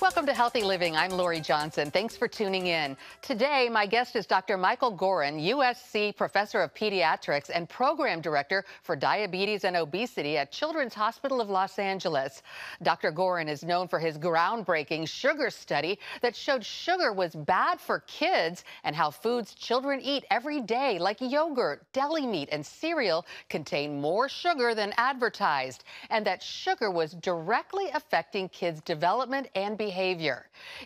Welcome to Healthy Living. I'm Lori Johnson. Thanks for tuning in. Today, my guest is Dr. Michael Gorin, USC Professor of Pediatrics and Program Director for Diabetes and Obesity at Children's Hospital of Los Angeles. Dr. Gorin is known for his groundbreaking sugar study that showed sugar was bad for kids and how foods children eat every day, like yogurt, deli meat, and cereal, contain more sugar than advertised, and that sugar was directly affecting kids' development and behavior.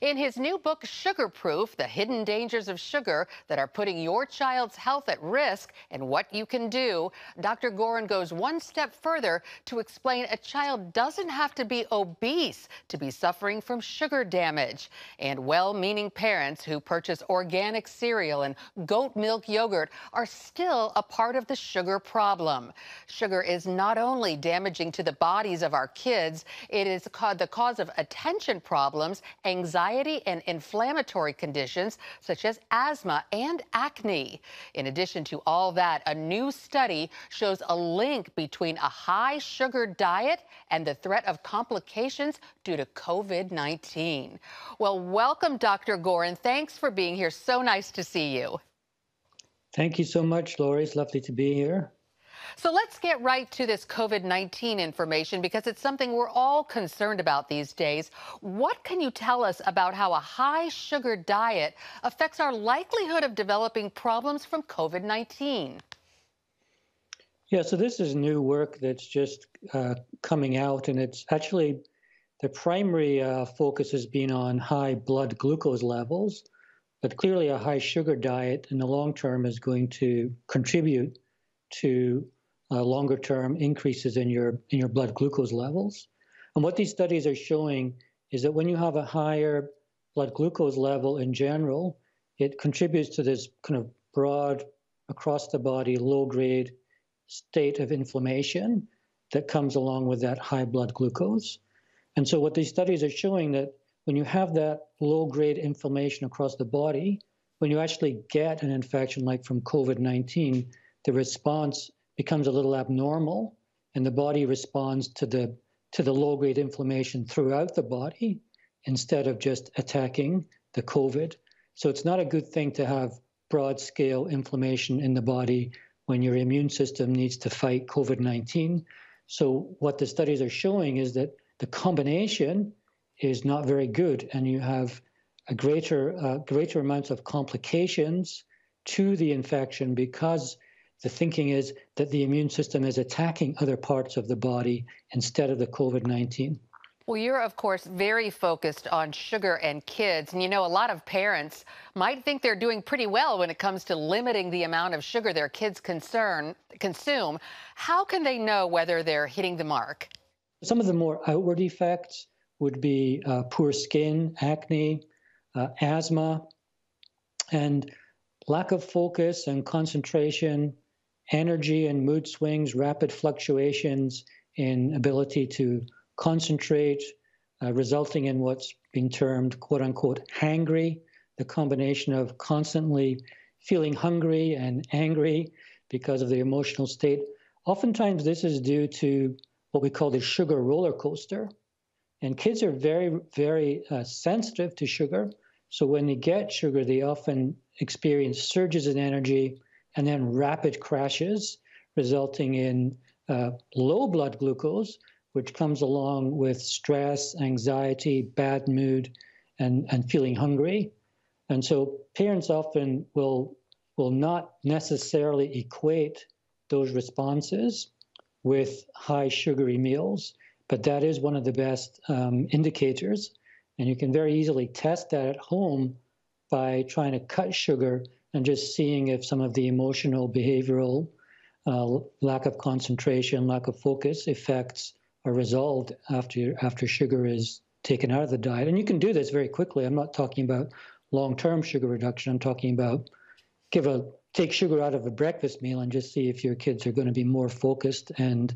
In his new book, Sugar Proof, The Hidden Dangers of Sugar That Are Putting Your Child's Health at Risk and What You Can Do, Dr. Gorin goes one step further to explain a child doesn't have to be obese to be suffering from sugar damage. And well-meaning parents who purchase organic cereal and goat milk yogurt are still a part of the sugar problem. Sugar is not only damaging to the bodies of our kids, it is the cause of attention problems, anxiety, and inflammatory conditions such as asthma and acne. In addition to all that, a new study shows a link between a high sugar diet and the threat of complications due to COVID-19. Well, welcome, Dr. Gorin. Thanks for being here. So nice to see you. Thank you so much, Lori. It's lovely to be here. So let's get right to this COVID-19 information because it's something we're all concerned about these days. What can you tell us about how a high sugar diet affects our likelihood of developing problems from COVID-19? Yeah, so this is new work that's just coming out, and it's actually the primary focus has been on high blood glucose levels, but clearly a high sugar diet in the long term is going to contribute to longer-term increases in your blood glucose levels. And what these studies are showing is that when you have a higher blood glucose level in general, it contributes to this kind of broad, across-the-body, low-grade state of inflammation that comes along with that high blood glucose. And so what these studies are showing that when you have that low-grade inflammation across the body, when you actually get an infection like from COVID-19, the response becomes a little abnormal, and the body responds to the low-grade inflammation throughout the body instead of just attacking the COVID. So it's not a good thing to have broad-scale inflammation in the body when your immune system needs to fight COVID-19. So what the studies are showing is that the combination is not very good, and you have a greater amounts of complications to the infection because the thinking is that the immune system is attacking other parts of the body instead of the COVID-19. Well, you're, of course, very focused on sugar and kids. And, you know, a lot of parents might think they're doing pretty well when it comes to limiting the amount of sugar their kids consume. How can they know whether they're hitting the mark? Some of the more outward effects would be poor skin, acne, asthma, and lack of focus and concentration, energy and mood swings, rapid fluctuations in ability to concentrate, resulting in what's been termed, quote unquote, hangry, the combination of constantly feeling hungry and angry because of the emotional state. Oftentimes this is due to what we call the sugar roller coaster. And kids are very, very sensitive to sugar. So when they get sugar, they often experience surges in energy and then rapid crashes, resulting in low blood glucose, which comes along with stress, anxiety, bad mood, and feeling hungry. And so parents often will not necessarily equate those responses with high sugary meals, but that is one of the best indicators. And you can very easily test that at home by trying to cut sugar and just seeing if some of the emotional, behavioral, lack of concentration, lack of focus effects are resolved after sugar is taken out of the diet. And you can do this very quickly. I'm not talking about long-term sugar reduction. I'm talking about take sugar out of a breakfast meal and just see if your kids are going to be more focused and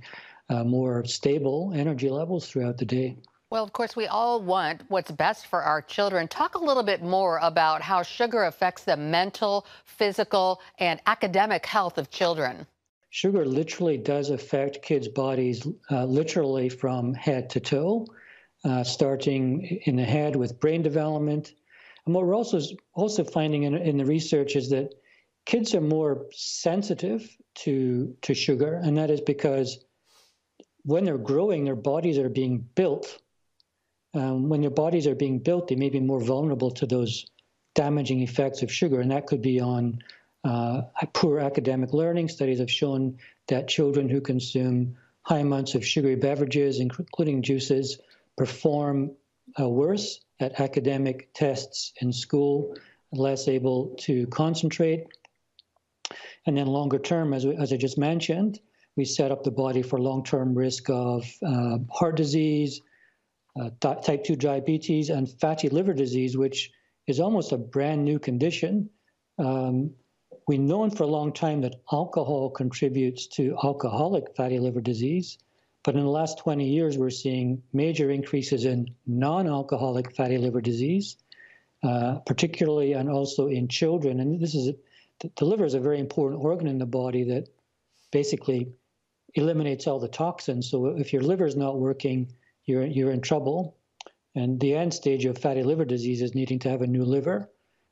more stable energy levels throughout the day. Well, of course, we all want what's best for our children. Talk a little bit more about how sugar affects the mental, physical, and academic health of children. Sugar literally does affect kids' bodies literally from head to toe. starting in the head with brain development. And what we're also finding in the research is that kids are more sensitive to sugar, and that is because when they're growing, their bodies are being built. When their bodies are being built, they may be more vulnerable to those damaging effects of sugar, and that could be on poor academic learning. Studies have shown that children who consume high amounts of sugary beverages, including juices, perform worse at academic tests in school, less able to concentrate. And then longer term, as I just mentioned, we set up the body for long-term risk of heart disease, type 2 diabetes, and fatty liver disease, which is almost a brand new condition. We've known for a long time that alcohol contributes to alcoholic fatty liver disease, but in the last 20 years, we're seeing major increases in non-alcoholic fatty liver disease, particularly and also in children. And the liver is a very important organ in the body that basically eliminates all the toxins. So if your liver is not working, you're in trouble. And the end stage of fatty liver disease is needing to have a new liver.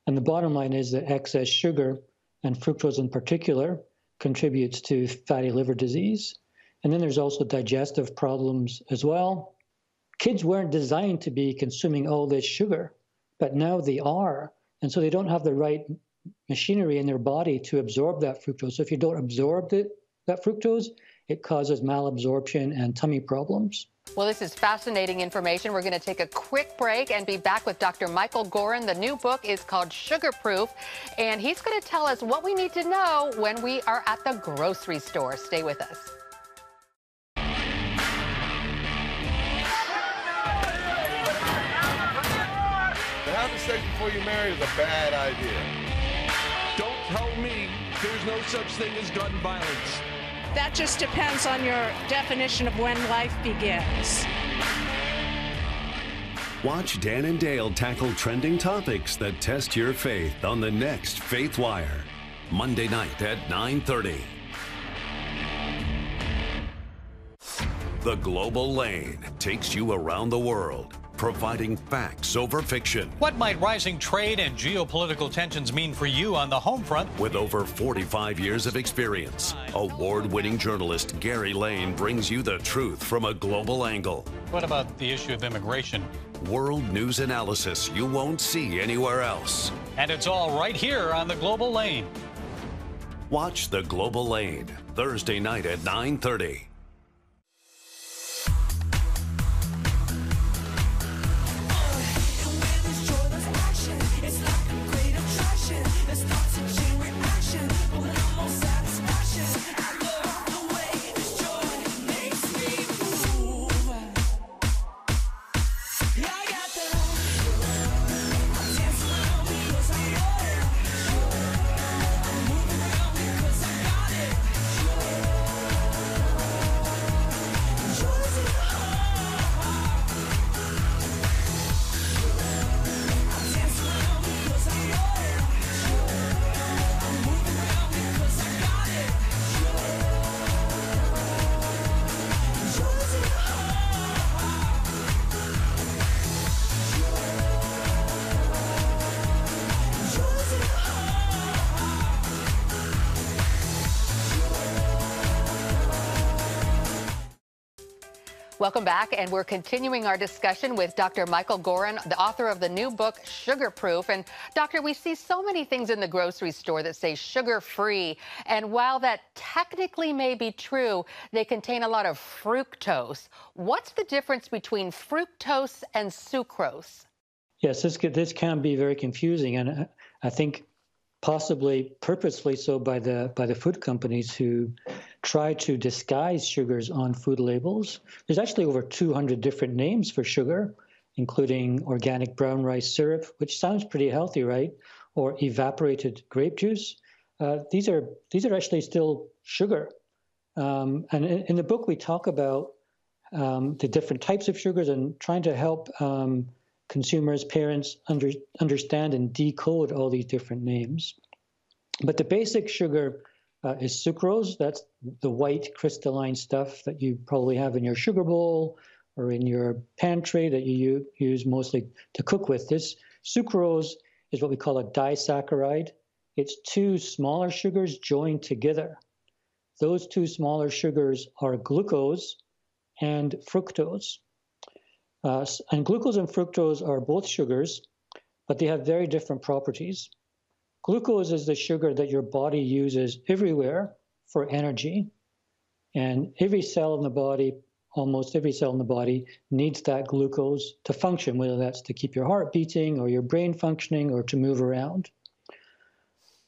And the bottom line is that excess sugar, and fructose in particular, contributes to fatty liver disease. And then there's also digestive problems as well. Kids weren't designed to be consuming all this sugar, but now they are. And so they don't have the right machinery in their body to absorb that fructose. So if you don't absorb that fructose, it causes malabsorption and tummy problems. Well, this is fascinating information. We're going to take a quick break and be back with Dr. Michael Gorin. The new book is called Sugar Proof, and he's going to tell us what we need to know when we are at the grocery store. Stay with us. Having sex before you're married is a bad idea. Don't tell me there's no such thing as gun violence. That just depends on your definition of when life begins. Watch Dan and Dale tackle trending topics that test your faith on the next Faith Wire, Monday night at 9:30. The Global Lane takes you around the world, providing facts over fiction. What might rising trade and geopolitical tensions mean for you on the home front? With over 45 years of experience, award-winning journalist Gary Lane brings you the truth from a global angle. What about the issue of immigration? World news analysis you won't see anywhere else. And it's all right here on the Global Lane. Watch The Global Lane, Thursday night at 9:30. Welcome back, and we're continuing our discussion with Dr. Michael Gorin, the author of the new book, Sugar Proof. And Doctor, we see so many things in the grocery store that say sugar-free, and while that technically may be true, they contain a lot of fructose. What's the difference between fructose and sucrose? Yes, this can be very confusing, and I think possibly purposely so by the food companies who try to disguise sugars on food labels. There's actually over 200 different names for sugar, including organic brown rice syrup, which sounds pretty healthy, right? Or evaporated grape juice. These are actually still sugar. And in the book, we talk about the different types of sugars and trying to help consumers, parents understand and decode all these different names. But the basic sugar is sucrose. That's the white crystalline stuff that you probably have in your sugar bowl or in your pantry that you use mostly to cook with. This sucrose is what we call a disaccharide. It's two smaller sugars joined together. Those two smaller sugars are glucose and fructose. And glucose and fructose are both sugars, but they have very different properties. Glucose is the sugar that your body uses everywhere for energy. And every cell in the body, almost every cell in the body, needs that glucose to function, whether that's to keep your heart beating or your brain functioning or to move around.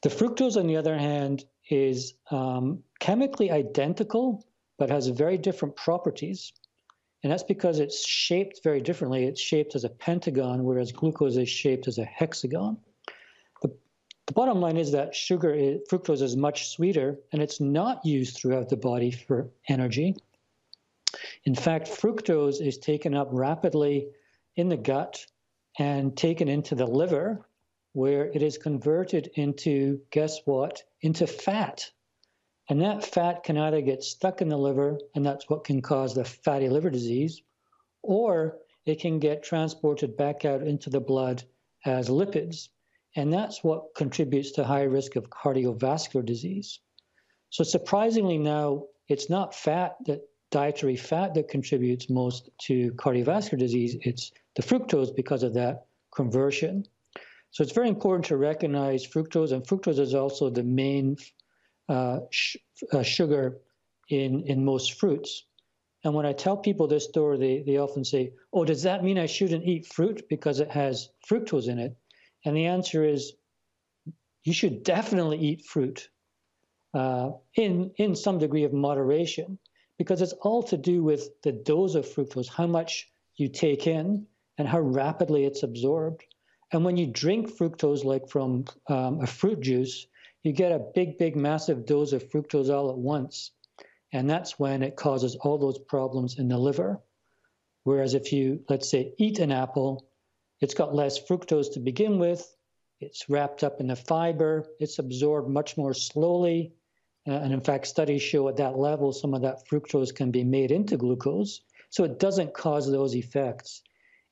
The fructose, on the other hand, is chemically identical, but has very different properties. And that's because it's shaped very differently. It's shaped as a pentagon, whereas glucose is shaped as a hexagon. The bottom line is that fructose is much sweeter, and it's not used throughout the body for energy. In fact, fructose is taken up rapidly in the gut and taken into the liver, where it is converted into, guess what, into fat. And that fat can either get stuck in the liver, and that's what can cause the fatty liver disease, or it can get transported back out into the blood as lipids. And that's what contributes to high risk of cardiovascular disease. So surprisingly now, it's not dietary fat that contributes most to cardiovascular disease. It's the fructose because of that conversion. So it's very important to recognize fructose, and fructose is also the main sugar in most fruits. And when I tell people this story, they often say, oh, does that mean I shouldn't eat fruit because it has fructose in it? And the answer is, you should definitely eat fruit in some degree of moderation, because it's all to do with the dose of fructose, how much you take in and how rapidly it's absorbed. And when you drink fructose, like from a fruit juice, you get a big, massive dose of fructose all at once. And that's when it causes all those problems in the liver. Whereas if you, let's say, eat an apple, it's got less fructose to begin with. It's wrapped up in the fiber. It's absorbed much more slowly. And in fact, studies show at that level, some of that fructose can be made into glucose. So it doesn't cause those effects.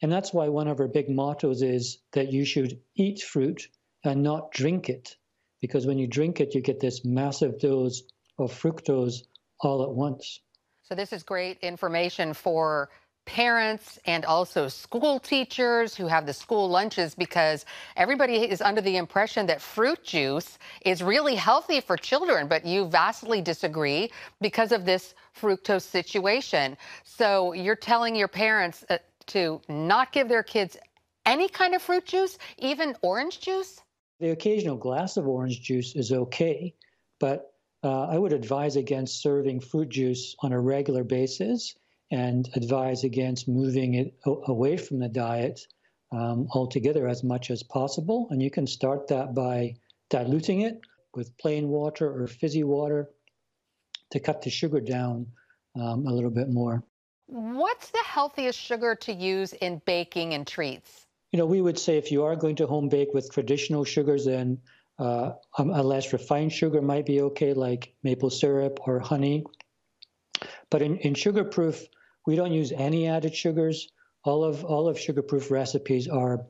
And that's why one of our big mottos is that you should eat fruit and not drink it. Because when you drink it, you get this massive dose of fructose all at once. So this is great information for parents and also school teachers who have the school lunches, because everybody is under the impression that fruit juice is really healthy for children, but you vastly disagree because of this fructose situation. So you're telling your parents to not give their kids any kind of fruit juice, even orange juice? The occasional glass of orange juice is okay, but I would advise against serving fruit juice on a regular basis, and advise against moving it away from the diet altogether as much as possible. And you can start that by diluting it with plain water or fizzy water to cut the sugar down a little bit more. What's the healthiest sugar to use in baking and treats? You know, we would say if you are going to home bake with traditional sugars, then a less refined sugar might be okay, like maple syrup or honey. But in sugar-proof, we don't use any added sugars. All of sugar-proof recipes are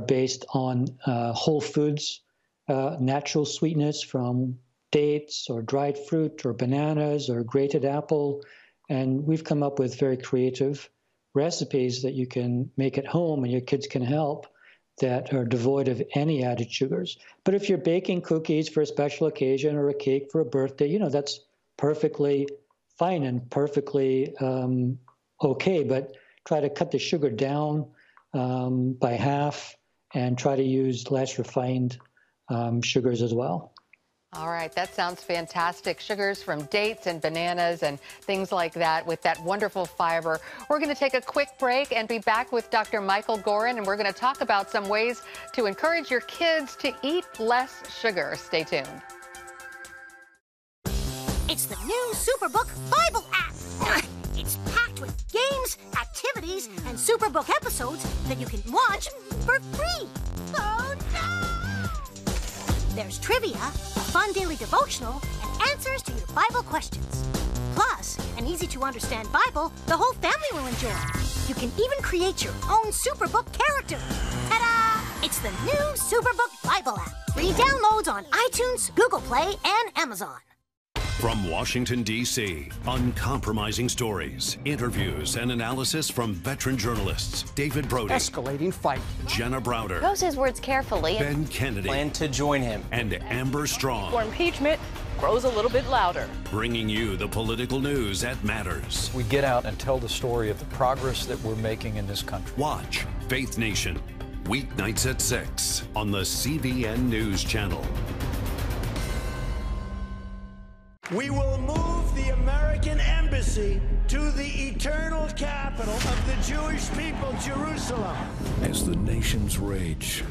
based on whole foods, natural sweetness from dates or dried fruit or bananas or grated apple. And we've come up with very creative recipes that you can make at home and your kids can help, that are devoid of any added sugars. But if you're baking cookies for a special occasion or a cake for a birthday, you know, that's perfectly fine and perfectly okay, but try to cut the sugar down by half and try to use less refined sugars as well. All right, that sounds fantastic. Sugars from dates and bananas and things like that with that wonderful fiber. We're going to take a quick break and be back with Dr. Michael Gorin, and we're going to talk about some ways to encourage your kids to eat less sugar. Stay tuned. It's the new Superbook Bible app. It's packed with games, activities, and Superbook episodes that you can watch for free. Oh, no! There's trivia, a fun daily devotional, and answers to your Bible questions. Plus, an easy-to-understand Bible the whole family will enjoy. You can even create your own Superbook character. Ta-da! It's the new Superbook Bible app. Free downloads on iTunes, Google Play, and Amazon. From Washington, D.C., uncompromising stories, interviews, and analysis from veteran journalists David Brody, escalating fight, Jenna Browder, chose his words carefully, Ben Kennedy, plan to join him, and Amber Strong. For impeachment grows a little bit louder. Bringing you the political news that matters. We get out and tell the story of the progress that we're making in this country. Watch Faith Nation, weeknights at 6 on the CBN News Channel. We will move the American embassy to the eternal capital of the Jewish people, Jerusalem. As the nations rage,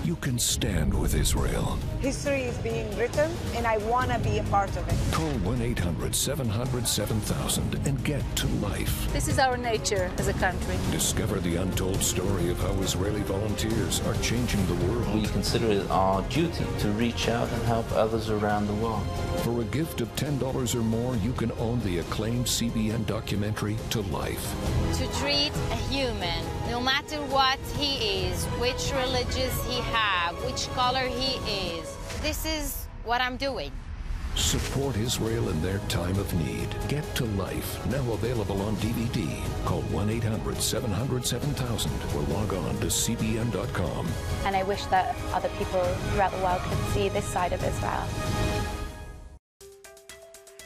you can stand with Israel. History is being written, and I want to be a part of it. Call 1-800-700-7000 and get to life. This is our nature as a country. Discover the untold story of how Israeli volunteers are changing the world. We consider it our duty to reach out and help others around the world. For a gift of $10 or more, you can own the acclaimed CBN documentary To Life. To treat a human, no matter what he is, which religious he have, which color he is, this is what I'm doing. Support Israel in their time of need. Get to Life, now available on DVD. Call 1-800-700-7000 or log on to cbn.com. And I wish that other people throughout the world could see this side of Israel.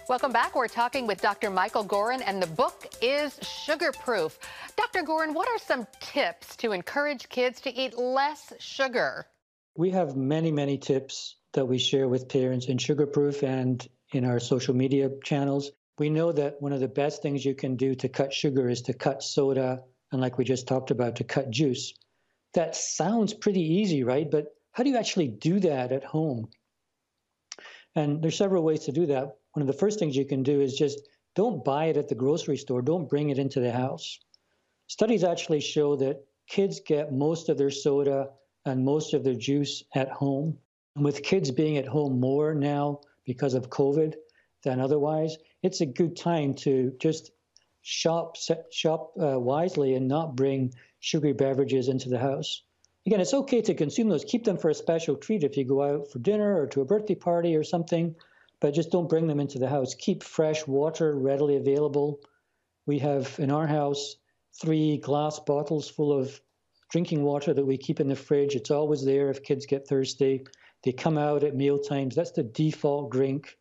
Welcome back. We're talking with Dr. Michael Gorin, and the book is Sugar Proof. Dr. Gorin, what are some tips to encourage kids to eat less sugar? We have many, many tips that we share with parents in Sugar Proof and in our social media channels. We know that one of the best things you can do to cut sugar is to cut soda, and like we just talked about, to cut juice. That sounds pretty easy, right? But how do you actually do that at home? And there's several ways to do that. One of the first things you can do is just don't buy it at the grocery store. Don't bring it into the house. Studies actually show that kids get most of their soda and most of their juice at home. And with kids being at home more now because of COVID than otherwise, it's a good time to just shop wisely and not bring sugary beverages into the house. Again, it's okay to consume those. Keep them for a special treat if you go out for dinner or to a birthday party or something, but just don't bring them into the house. Keep fresh water readily available. We have in our house 3 glass bottles full of drinking water that we keep in the fridge. It's always there if kids get thirsty. They come out at meal times. That's the default drink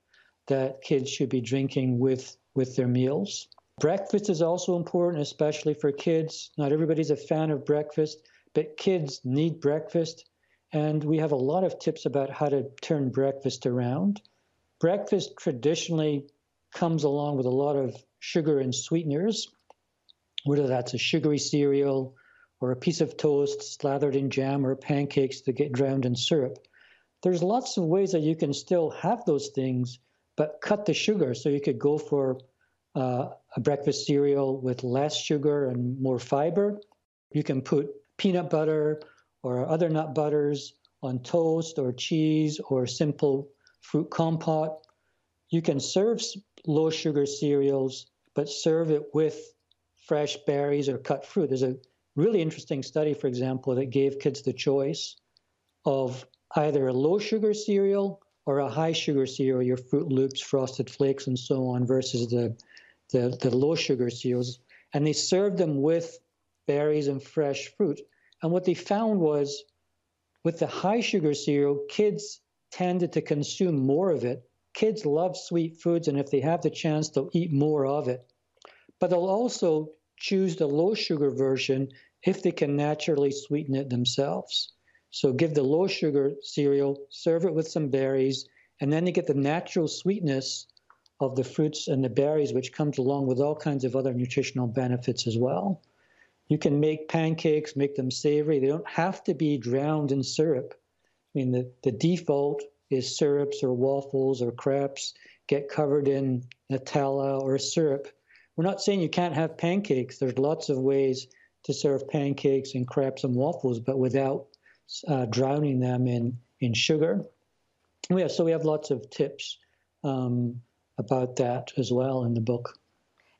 that kids should be drinking with their meals. Breakfast is also important, especially for kids. Not everybody's a fan of breakfast, but kids need breakfast. And we have a lot of tips about how to turn breakfast around. Breakfast traditionally comes along with a lot of sugar and sweeteners, whether that's a sugary cereal or a piece of toast slathered in jam or pancakes that get drowned in syrup. There's lots of ways that you can still have those things, but cut the sugar. So you could go for a breakfast cereal with less sugar and more fiber. You can put peanut butter or other nut butters on toast or cheese or simple fruit compote. You can serve low sugar cereals, but serve it with fresh berries or cut fruit. There's a really interesting study, for example, that gave kids the choice of either a low sugar cereal or a high sugar cereal, your Fruit Loops, Frosted Flakes, and so on, versus the low sugar cereals. And they served them with berries and fresh fruit. And what they found was with the high sugar cereal, kids tended to consume more of it. Kids love sweet foods, and if they have the chance, they'll eat more of it. But they'll also choose the low sugar version if they can naturally sweeten it themselves. So give the low sugar cereal, serve it with some berries, and then you get the natural sweetness of the fruits and the berries, which comes along with all kinds of other nutritional benefits as well. You can make pancakes, make them savory. They don't have to be drowned in syrup. I mean, the default is syrups or waffles or crepes get covered in Nutella or syrup. We're not saying you can't have pancakes. There's lots of ways to serve pancakes and crepes and waffles, but without drowning them in sugar. So we have lots of tips about that as well in the book.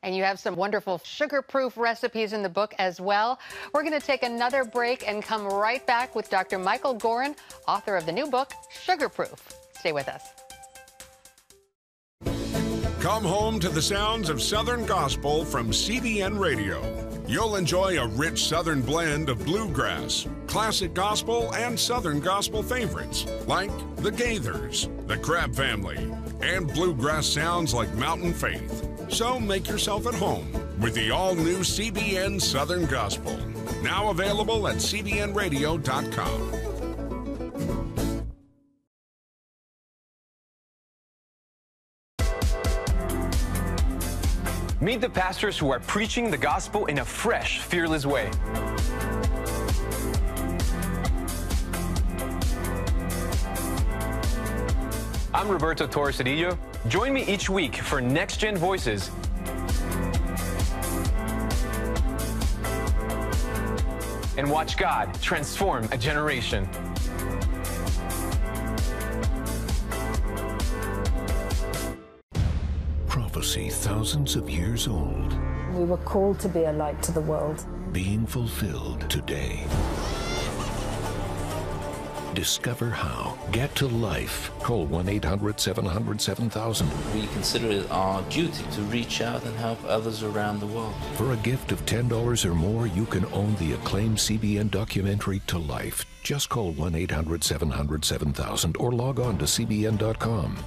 And you have some wonderful sugar-proof recipes in the book as well. We're going to take another break and come right back with Dr. Michael Gorin, author of the new book, Sugar-Proof. Stay with us. Come home to the sounds of Southern Gospel from CBN Radio. You'll enjoy a rich Southern blend of bluegrass, classic gospel, and Southern gospel favorites like the Gaithers, the Crab Family, and bluegrass sounds like Mountain Faith. So make yourself at home with the all-new CBN Southern Gospel. Now available at cbnradio.com. Meet the pastors who are preaching the gospel in a fresh, fearless way. I'm Roberto Torres-Cedillo. Join me each week for Next Gen Voices. And watch God transform a generation. Prophecy thousands of years old. We were called to be a light to the world. Being fulfilled today. Discover how. Get to life. Call 1-800-700-7000. We consider it our duty to reach out and help others around the world. For a gift of $10 or more, you can own the acclaimed CBN documentary To Life. Just call 1-800-700-7000 or log on to cbn.com.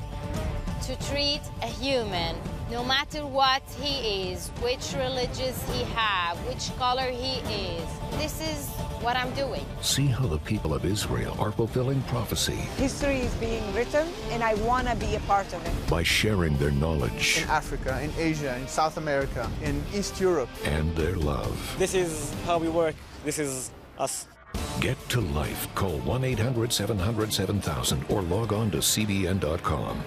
To treat a human, no matter what he is, which religious he have, which color he is, this is what I'm doing. See how the people of Israel are fulfilling prophecy. History is being written, and I want to be a part of it. By sharing their knowledge. In Africa, in Asia, in South America, in East Europe. And their love. This is how we work. This is us. Get to life. Call 1-800-700-7000 or log on to cbn.com.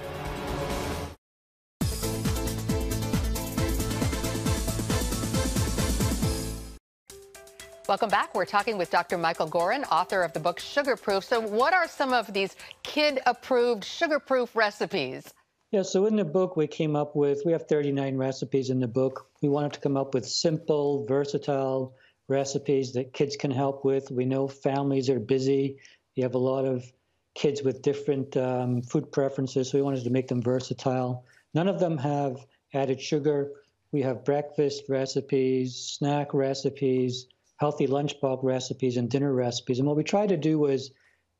Welcome back. We're talking with Dr. Michael Gorin, author of the book Sugar-Proof. So what are some of these kid-approved sugar-proof recipes? Yeah, so in the book we have 39 recipes in the book. We wanted to come up with simple, versatile recipes that kids can help with. We know families are busy. You have a lot of kids with different food preferences, so we wanted to make them versatile. None of them have added sugar. We have breakfast recipes, snack recipes, healthy lunchbox recipes, and dinner recipes. And what we tried to do was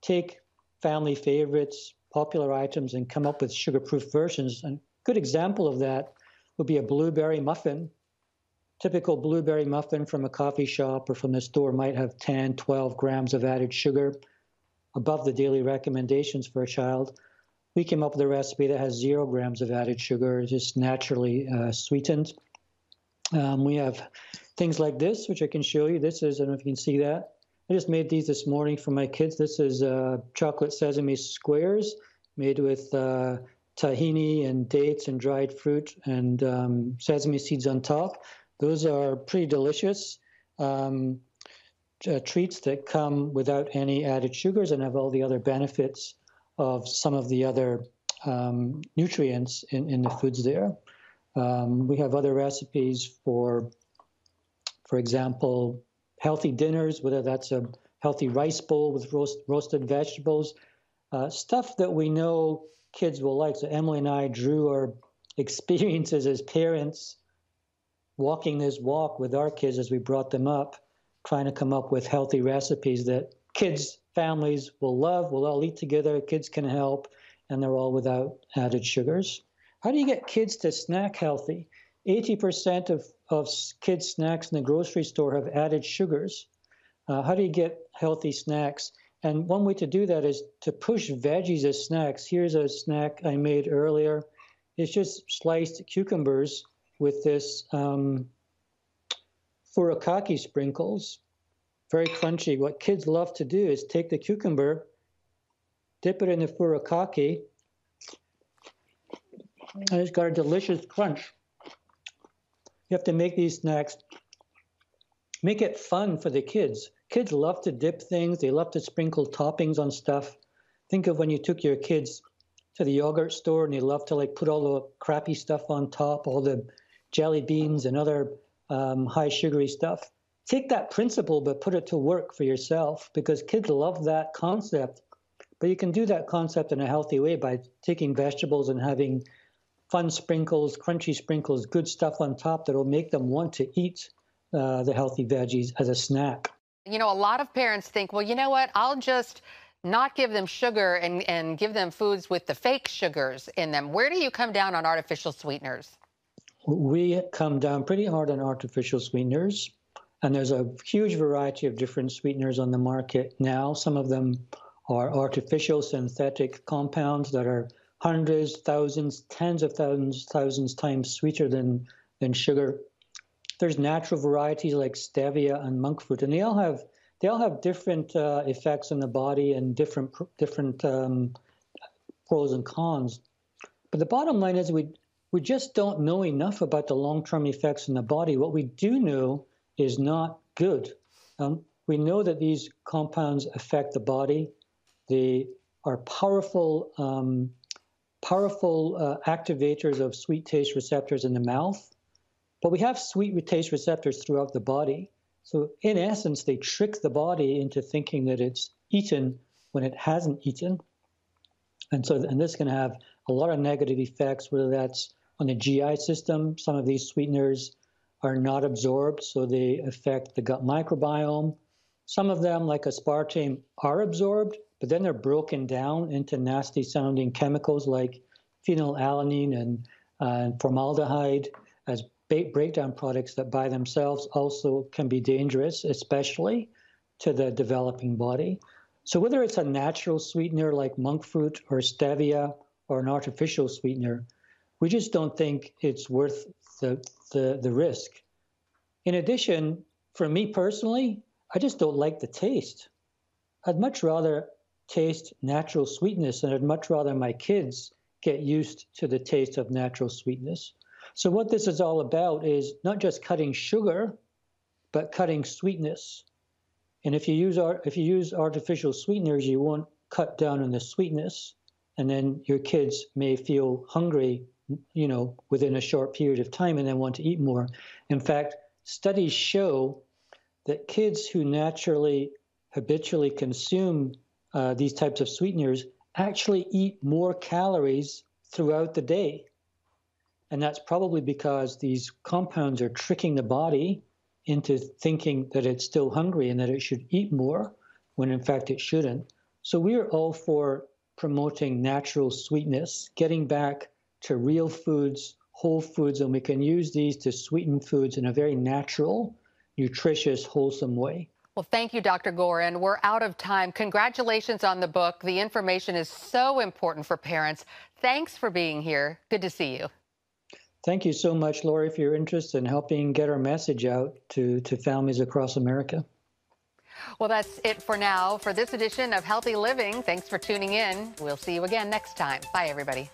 take family favorites, popular items, and come up with sugar-proof versions. And a good example of that would be a blueberry muffin. Typical blueberry muffin from a coffee shop or from the store might have 10, 12 grams of added sugar, above the daily recommendations for a child. We came up with a recipe that has 0 grams of added sugar, just naturally sweetened. We have things like this, which I can show you. This is, I don't know if you can see that. I just made these this morning for my kids. This is chocolate sesame squares made with tahini and dates and dried fruit and sesame seeds on top. Those are pretty delicious treats that come without any added sugars and have all the other benefits of some of the other nutrients in the foods there. We have other recipes for example, healthy dinners, whether that's a healthy rice bowl with roasted vegetables, stuff that we know kids will like. So Emily and I drew our experiences as parents walking this walk with our kids as we brought them up, trying to come up with healthy recipes that kids, families will love, we'll all eat together, kids can help, and they're all without added sugars. How do you get kids to snack healthy? 80% of kids' snacks in the grocery store have added sugars. How do you get healthy snacks? And one way to do that is to push veggies as snacks. Here's a snack I made earlier. It's just sliced cucumbers with this furikake sprinkles. Very crunchy. What kids love to do is take the cucumber, dip it in the furikake, and it's got a delicious crunch. You have to make these snacks, make it fun for the kids. Kids love to dip things. They love to sprinkle toppings on stuff. Think of when you took your kids to the yogurt store and they love to like put all the crappy stuff on top, all the jelly beans and other high sugary stuff. Take that principle, but put it to work for yourself, because kids love that concept. But you can do that concept in a healthy way by taking vegetables and having fun sprinkles, crunchy sprinkles, good stuff on top that will make them want to eat the healthy veggies as a snack. You know, a lot of parents think, well, you know what, I'll just not give them sugar and give them foods with the fake sugars in them. Where do you come down on artificial sweeteners? We come down pretty hard on artificial sweeteners, and there's a huge variety of different sweeteners on the market now. Some of them are artificial synthetic compounds that are hundreds, thousands, tens of thousands times sweeter than sugar. There's natural varieties like stevia and monk fruit, and they all have different effects on the body and different pros and cons. But the bottom line is we just don't know enough about the long-term effects on the body. What we do know is not good. We know that these compounds affect the body. They are powerful activators of sweet taste receptors in the mouth. But we have sweet taste receptors throughout the body. So in essence, they trick the body into thinking that it's eaten when it hasn't eaten. And this can have a lot of negative effects, whether that's on the GI system. Some of these sweeteners are not absorbed, so they affect the gut microbiome. Some of them, like aspartame, are absorbed, but then they're broken down into nasty sounding chemicals like phenylalanine and formaldehyde as breakdown products that by themselves also can be dangerous, especially to the developing body. So whether it's a natural sweetener like monk fruit or stevia or an artificial sweetener, we just don't think it's worth the risk. In addition, for me personally, I just don't like the taste. I'd much rather taste natural sweetness, and I'd much rather my kids get used to the taste of natural sweetness. So what this is all about is not just cutting sugar, but cutting sweetness. And if you use artificial sweeteners, you won't cut down on the sweetness, and then your kids may feel hungry, within a short period of time and then want to eat more. In fact, studies show that kids who habitually consume these types of sweeteners actually eat more calories throughout the day. And that's probably because these compounds are tricking the body into thinking that it's still hungry and that it should eat more, when in fact it shouldn't. So we're all for promoting natural sweetness, getting back to real foods, whole foods, and we can use these to sweeten foods in a very natural, nutritious, wholesome way. Well, thank you, Dr. Gorin. We're out of time. Congratulations on the book. The information is so important for parents. Thanks for being here. Good to see you. Thank you so much, Lori, for your interest in helping get our message out to families across America. Well, that's it for now for this edition of Healthy Living. Thanks for tuning in. We'll see you again next time. Bye, everybody.